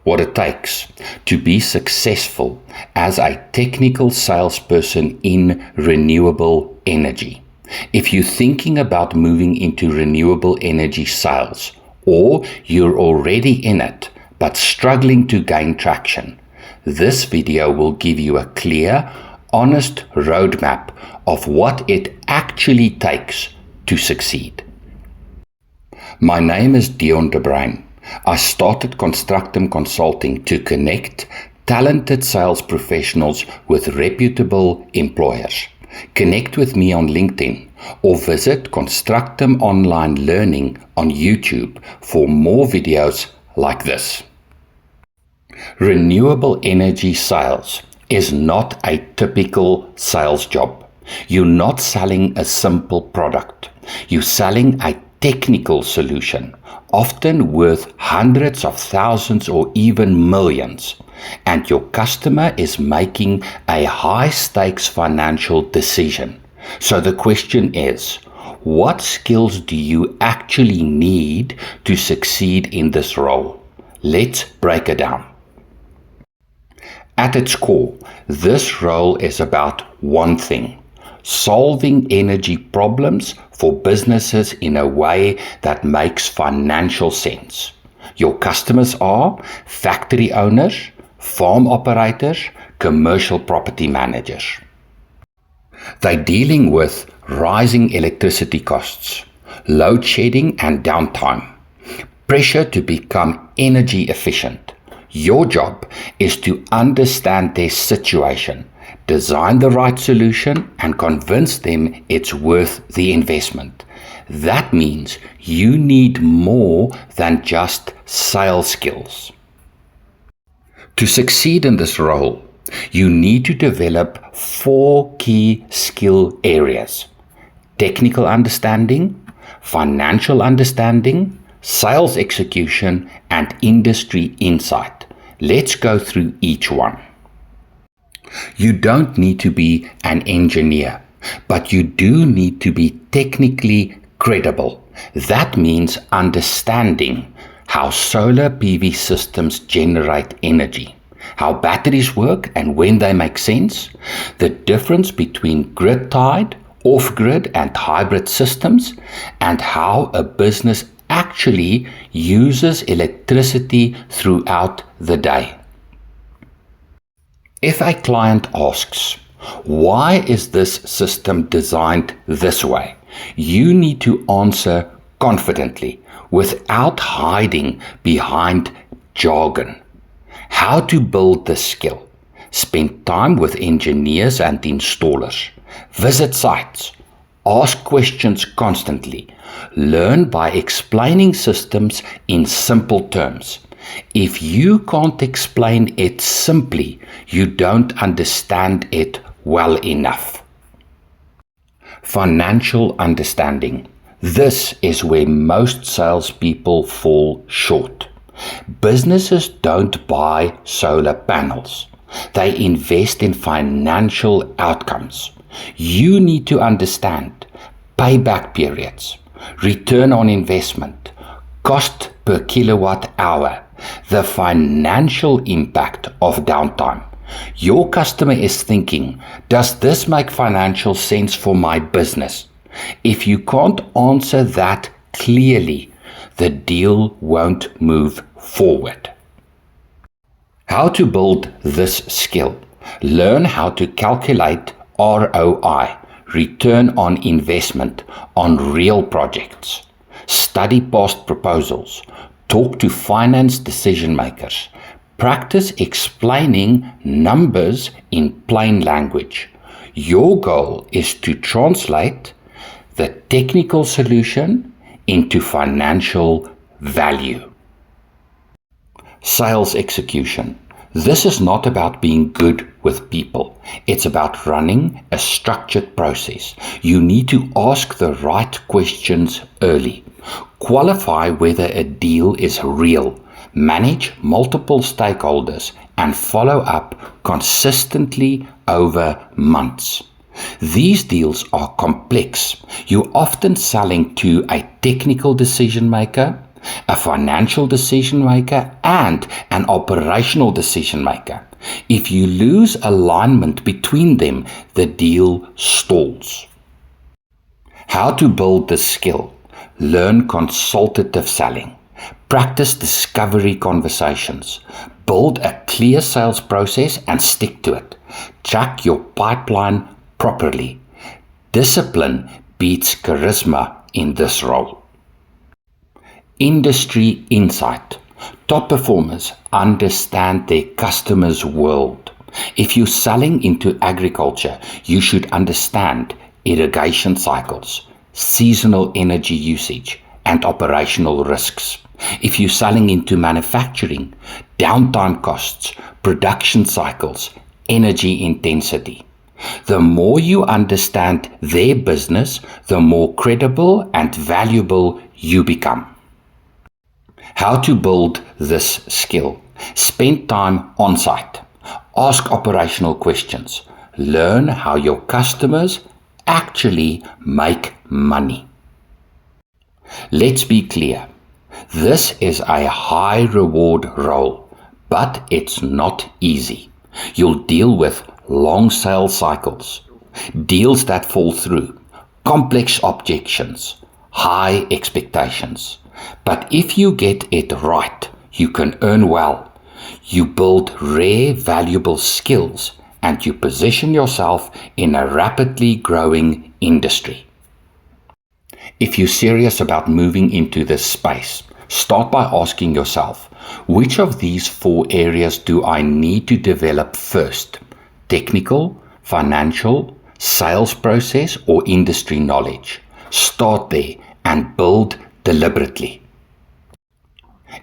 what it takes to be successful as a technical salesperson in renewable energy. If you're thinking about moving into renewable energy sales, or you're already in it but struggling to gain traction, this video will give you a clear, honest roadmap of what it actually takes to succeed. My name is Dion de Bruin. I started Constructum Consulting to connect talented sales professionals with reputable employers. Connect with me on LinkedIn or visit Constructum Online Learning on YouTube for more videos like this. Renewable energy sales is not a typical sales job. You're not selling a simple product. You're selling a technical solution, often worth hundreds of thousands or even millions, and your customer is making a high-stakes financial decision. So the question is, what skills do you actually need to succeed in this role? Let's break it down. At its core, this role is about one thing: solving energy problems for businesses in a way that makes financial sense. Your customers are factory owners, farm operators, commercial property managers. They're dealing with rising electricity costs, load shedding and downtime, pressure to become energy efficient. Your job is to understand their situation, design the right solution, and convince them it's worth the investment. That means you need more than just sales skills. To succeed in this role, you need to develop 4 key skill areas: technical understanding, financial understanding, sales execution, and industry insight. Let's go through each one. You don't need to be an engineer, but you do need to be technically credible. That means understanding how solar PV systems generate energy, how batteries work and when they make sense, the difference between grid-tied, off-grid and hybrid systems, and how a business actually uses electricity throughout the day. If a client asks, why is this system designed this way? You need to answer confidently without hiding behind jargon. How to build this skill? Spend time with engineers and installers. Visit sites. Ask questions constantly. Learn by explaining systems in simple terms. If you can't explain it simply, you don't understand it well enough. Financial understanding. This is where most salespeople fall short. Businesses don't buy solar panels. They invest in financial outcomes. You need to understand payback periods, return on investment, cost per kilowatt hour, the financial impact of downtime. Your customer is thinking, does this make financial sense for my business? If you can't answer that clearly, the deal won't move forward. How to build this skill? Learn how to calculate ROI, return on investment, on real projects. Study past proposals. Talk to finance decision makers. Practice explaining numbers in plain language. Your goal is to translate the technical solution into financial value. Sales execution. This is not about being good with people. It's about running a structured process. You need to ask the right questions early. Qualify whether a deal is real. Manage multiple stakeholders and follow up consistently over months. These deals are complex. You're often selling to a technical decision maker, a financial decision maker, and an operational decision maker. If you lose alignment between them, the deal stalls. How to build this skill. Learn consultative selling. Practice discovery conversations. Build a clear sales process and stick to it. Track your pipeline properly. Discipline beats charisma in this role. Industry insight. Top performers understand their customers' world. If you're selling into agriculture, you should understand irrigation cycles, seasonal energy usage, and operational risks. If you're selling into manufacturing, downtime costs, production cycles, energy intensity. The more you understand their business, the more credible and valuable you become. How to build this skill. Spend time on site. Ask operational questions. Learn how your customers actually make money. Let's be clear. This is a high reward role, but it's not easy. You'll deal with long sales cycles, deals that fall through, complex objections, high expectations. But if you get it right, you can earn well. You build rare, valuable skills, and you position yourself in a rapidly growing industry. If you're serious about moving into this space, start by asking yourself, which of these 4 areas do I need to develop first? Technical, financial, sales process, or industry knowledge? Start there and build deliberately.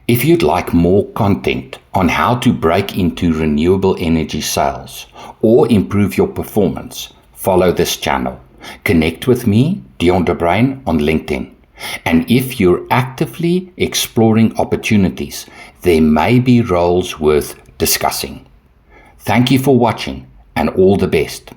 If you'd like more content on how to break into renewable energy sales or improve your performance, follow this channel. Connect with me, Dion de Bruin, on LinkedIn. And if you're actively exploring opportunities, there may be roles worth discussing. Thank you for watching, and all the best.